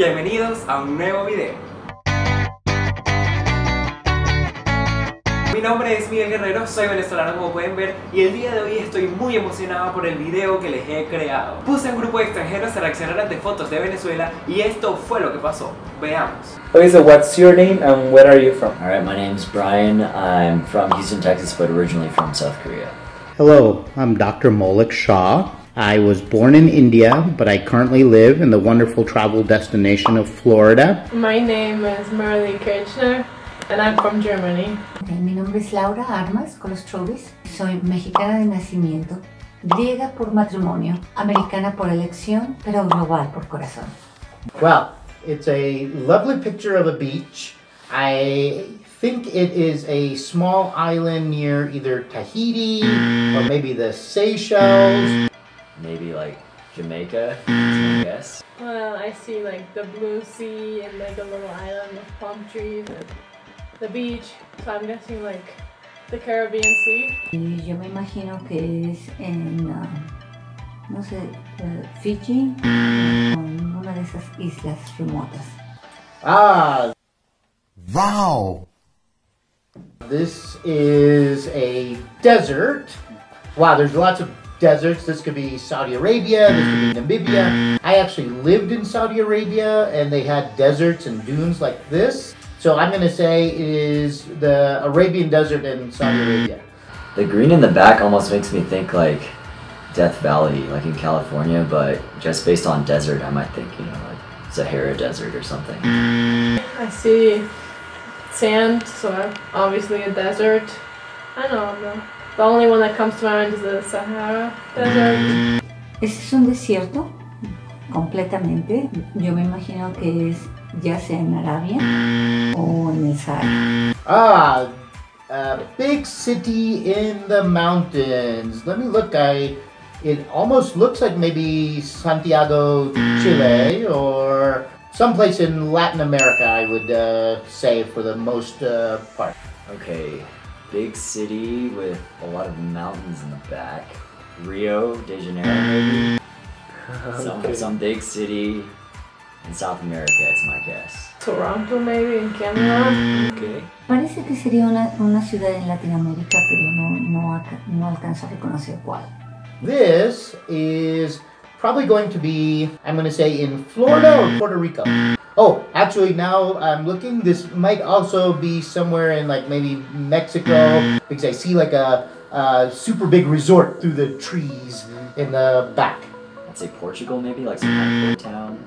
Bienvenidos a un nuevo video. Mi nombre es Miguel Guerrero, soy venezolano como pueden ver, y el día de hoy estoy muy emocionado por el video que les he creado. Puse a un grupo de extranjeros a reaccionar ante fotos de Venezuela y esto fue lo que pasó. Veamos. Okay, so what's your name and where are you from? Alright, my name's Brian. I'm from Houston, Texas, but originally from South Korea. Hello, I'm Dr. Maulik Shah. I was born in India, but I currently live in the wonderful travel destination of Florida. My name is Marlene Kirchner, and I'm from Germany. Mi nombre es Laura Armas Colostrobis. Soy mexicana de nacimiento, griega por matrimonio, americana por elección, pero global por corazón. Well, it's a lovely picture of a beach. I think it is a small island near either Tahiti or maybe the Seychelles. Maybe like Jamaica, is my guess. Well, I see like the blue sea and like a little island with palm trees and the beach, so I'm guessing like the Caribbean Sea. Y yo me imagino que es en, no sé, Fiji, con una de esas islas remotas. Ah! Wow! This is a desert. Wow, there's lots of deserts. This could be Saudi Arabia, this could be Namibia. I actually lived in Saudi Arabia and they had deserts and dunes like this. So I'm going to say it is the Arabian Desert in Saudi Arabia. The green in the back almost makes me think like Death Valley, like in California, but just based on desert, I might think, you know, like Sahara Desert or something. I see sand, so obviously a desert. I don't know. The only one that comes to mind is the Sahara Desert. Ese es un desierto, completamente. Yo me imagino que es ya sea en Arabia o en el Sahara. Ah, a big city in the mountains. Let me look. It almost looks like maybe Santiago, Chile, or someplace in Latin America, I would say for the most part. Okay, big city with a lot of mountains in the back. Rio de Janeiro, maybe? Some big city in South America is my guess. Toronto maybe, in Canada. Okay. Parece que sería una ciudad en Latinoamérica, pero no alcanzo a reconocer cuál. This is probably going to be, I'm going to say, in Florida or Puerto Rico. Oh, actually now I'm looking, this might also be somewhere in like maybe Mexico, because I see like a super big resort through the trees in the back. I'd say Portugal maybe, like some kind of town.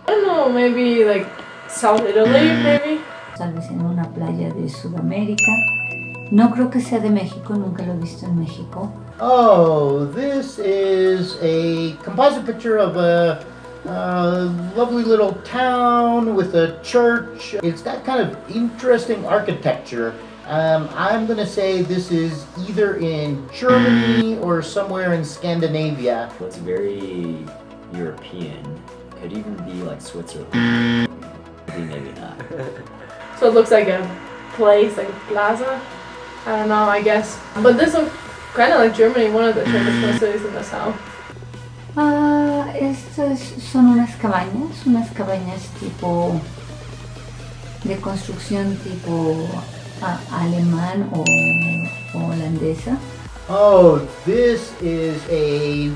I don't know, maybe like South Italy, maybe? Tal vez en una playa de Sudamérica. No creo que sea de México, nunca lo he visto en México. Oh, this is a composite picture of a lovely little town with a church. It's got kind of interesting architecture. I'm going to say this is either in Germany or somewhere in Scandinavia. Looks very European. Could even be like Switzerland. Maybe not. So it looks like a place, like a plaza. I don't know, I guess. But this looks kind of like Germany, one of the traditional cities in the south. Estas son unas cabañas tipo de construcción tipo alemán o holandesa. Oh, this is a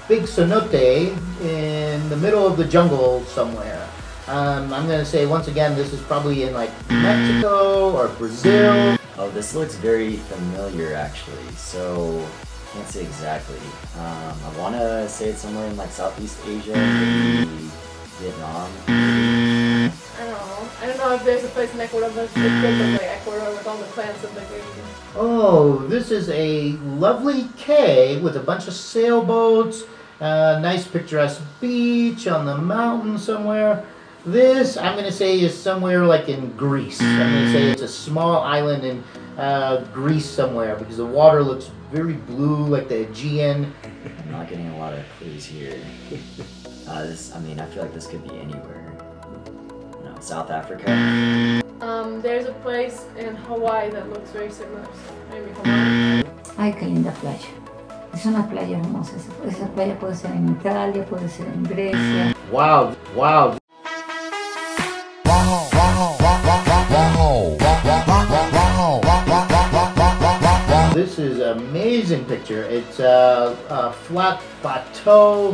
big cenote in the middle of the jungle somewhere. I'm going to say once again this is probably in like Mexico or Brazil. Oh, this looks very familiar actually, so can't say exactly. I want to say it's somewhere in like Southeast Asia, maybe Vietnam. I don't know if there's a place in Ecuador, but it's like Ecuador with all the plants and the green. Oh, this is a lovely cay with a bunch of sailboats, nice picturesque beach on the mountain somewhere. This, I'm going to say, is somewhere like in Greece. I'm going to say it's a small island in Greece somewhere because the water looks very blue, like the Aegean. I'm not getting a lot of clues here. I feel like this could be anywhere. You know, South Africa. There's a place in Hawaii that looks very similar. Maybe Hawaii. Ay, qué linda playa. Es una playa hermosa. Esa playa puede ser en Italia, puede ser en Grecia. Wow, wow. this is an amazing picture. It's a flat plateau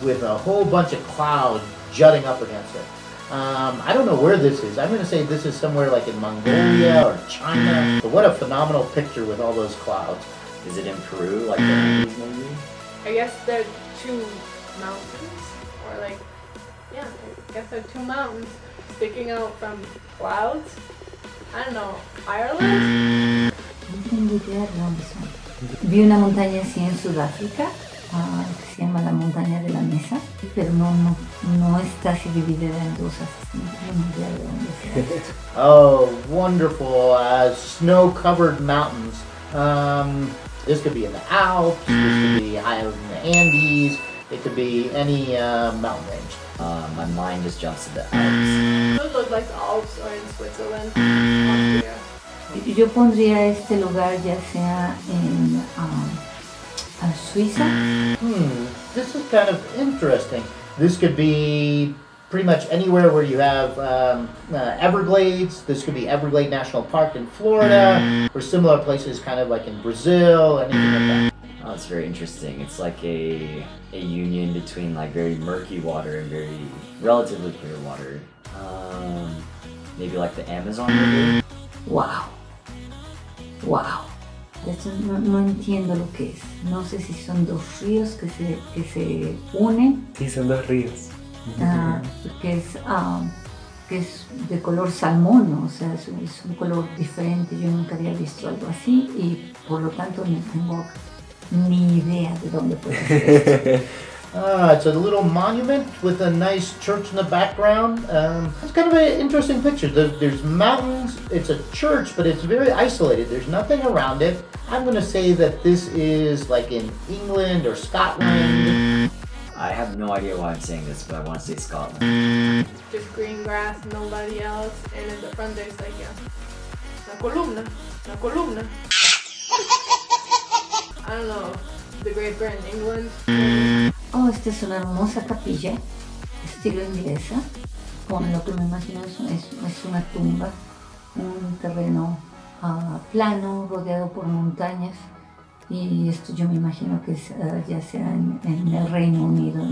with a whole bunch of clouds jutting up against it. I don't know where this is. I'm going to say this is somewhere like in Mongolia or China. But what a phenomenal picture with all those clouds. Is it in Peru, like the Andes maybe? I guess there are two mountains, or like, yeah, I guess there are two mountains sticking out from clouds. I don't know, Ireland? No tengo idea de dónde son. Vi una montaña así en Sudáfrica, que se llama la montaña de la mesa, pero no está así dividida en dos, así no tengo idea de dónde sea. Oh, wonderful snow-covered mountains. This could be in the Alps, this could be high in the Andes, it could be any mountain range. My mind just jumps to the Alps. Those look like the Alps or in Switzerland, Austria. Yo pondría este lugar ya sea en Suiza. This is kind of interesting. This could be pretty much anywhere where you have Everglades. This could be Everglade National Park in Florida, or similar places kind of like in Brazil, anything like that. Oh, it's very interesting. It's like a union between like very murky water and very relatively clear water. Maybe like the Amazon River. Wow. Wow. Esto no entiendo lo que es. No sé si son dos ríos que se unen. Sí, son dos ríos. Que es de color salmón, ¿no? O sea, es un color diferente. Yo nunca había visto algo así y por lo tanto no tengo ni idea de dónde puede ser esto. It's a little monument with a nice church in the background. It's kind of an interesting picture. There's mountains, it's a church, but it's very isolated. There's nothing around it. I'm going to say that this is like in England or Scotland. I have no idea why I'm saying this, but I want to say Scotland. Just green grass, nobody else, and in the front there's like una columna. I don't know, the Great Britain, England. Oh, esta es una hermosa capilla, estilo inglesa, con lo que me imagino es una tumba, un terreno plano, rodeado por montañas, y esto yo me imagino que es ya sea en el Reino Unido.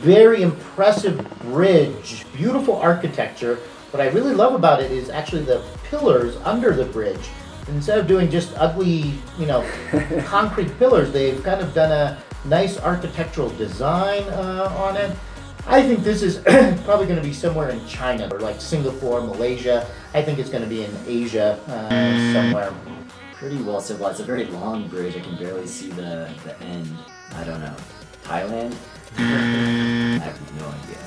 Very impressive bridge, beautiful architecture. What I really love about it is actually the pillars under the bridge. Instead of doing just ugly, concrete pillars, they've kind of done a nice architectural design on it. I think this is probably going to be somewhere in China or like Singapore, Malaysia. I think it's going to be in Asia somewhere. Pretty well civilized. It's a very long bridge. I can barely see the end. I don't know. Thailand? I have no idea.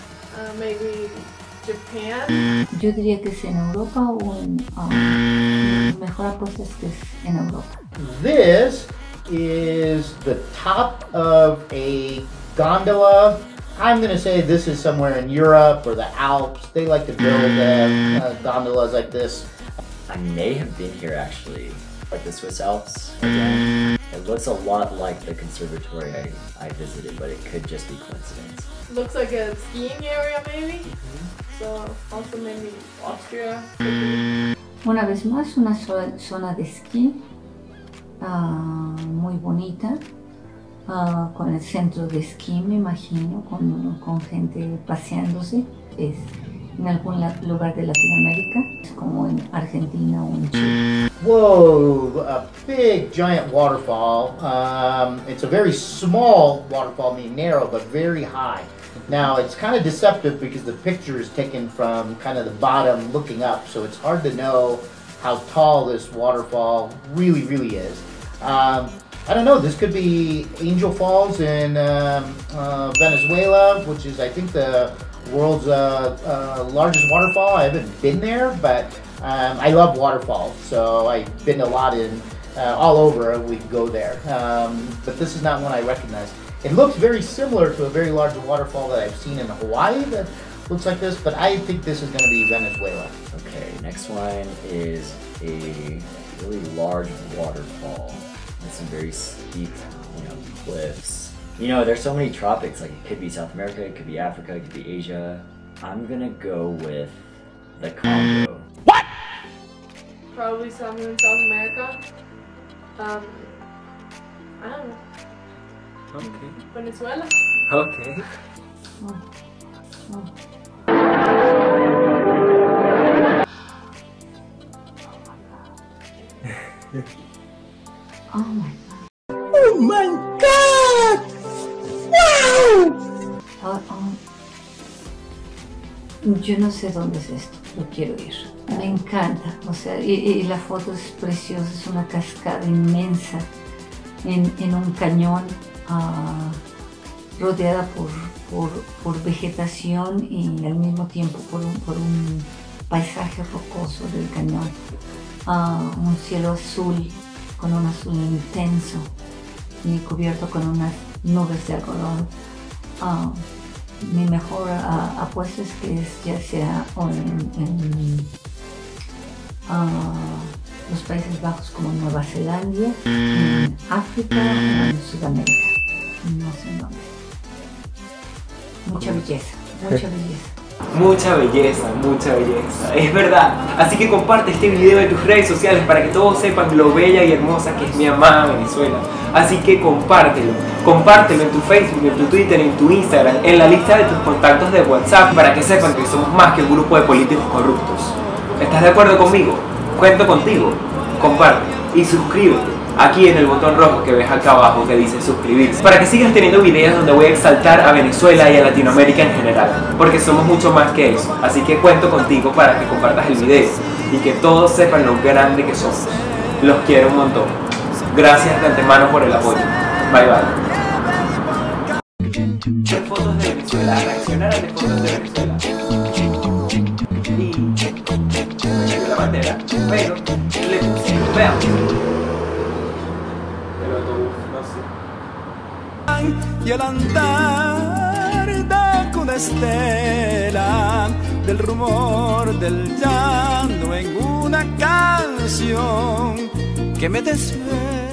Maybe Japan? Yo diría que es en Europa o mejor apuesta es que es en Europa. This is the top of a gondola. I'm going to say this is somewhere in Europe or the Alps. They like to build gondolas like this. I may have been here actually, like the Swiss Alps again. It looks a lot like the conservatory I visited, but it could just be coincidence. Looks like a skiing area maybe? So also maybe Austria. Una vez más, una zona de esquí muy bonita, con el centro de esquí, me imagino, con gente paseándose. Es en algún lugar de Latinoamérica, es como en Argentina o en Chile. Whoa, a big giant waterfall. It's a very small waterfall, meaning narrow, but very high. Now, it's kind of deceptive because the picture is taken from kind of the bottom looking up, so it's hard to know how tall this waterfall really is. I don't know, this could be Angel Falls in Venezuela, which is, I think, the world's largest waterfall. I haven't been there, but I love waterfalls, so I've been a lot in all over. We could go there, but this is not one I recognize. It looks very similar to a very large waterfall that I've seen in Hawaii that looks like this, but I think this is going to be Venezuela. Okay, next one is a really large waterfall with some very steep, cliffs. There's so many tropics, like it could be South America, it could be Africa, it could be Asia. I'm gonna go with the Congo. Probably somewhere in South America. I don't know. Okay. Venezuela. Okay. Oh my God. Oh my God! Wow! Yo no sé dónde es esto, lo quiero ir. Me encanta, o sea, y la foto es preciosa, es una cascada inmensa en un cañón rodeada por vegetación y al mismo tiempo por un paisaje rocoso del cañón. Un cielo azul, con un azul intenso y cubierto con unas nubes de algodón. Mi mejor apuesta es que ya sea en los Países Bajos como Nueva Zelanda, en África o en Sudamérica. No sé en dónde. Mucha belleza, mucha belleza. Mucha belleza, mucha belleza, es verdad. Así que comparte este video en tus redes sociales para que todos sepan lo bella y hermosa que es mi amada Venezuela. Así que compártelo en tu Facebook, en tu Twitter, en tu Instagram, en la lista de tus contactos de WhatsApp, para que sepan que somos más que un grupo de políticos corruptos. ¿Estás de acuerdo conmigo? Cuento contigo. Comparte y suscríbete aquí en el botón rojo que ves acá abajo que dice suscribirse, para que sigas teniendo videos donde voy a exaltar a Venezuela y a Latinoamérica en general, porque somos mucho más que eso. Así que cuento contigo para que compartas el video y que todos sepan lo grande que somos. Los quiero un montón. Gracias de antemano por el apoyo. Bye bye. De fotos de Venezuela, reaccionar ante fotos de Venezuela. Y la bandera, pero le pusimos, veamos. Y el andar da una estela del rumor del llanto en una canción que me desvela.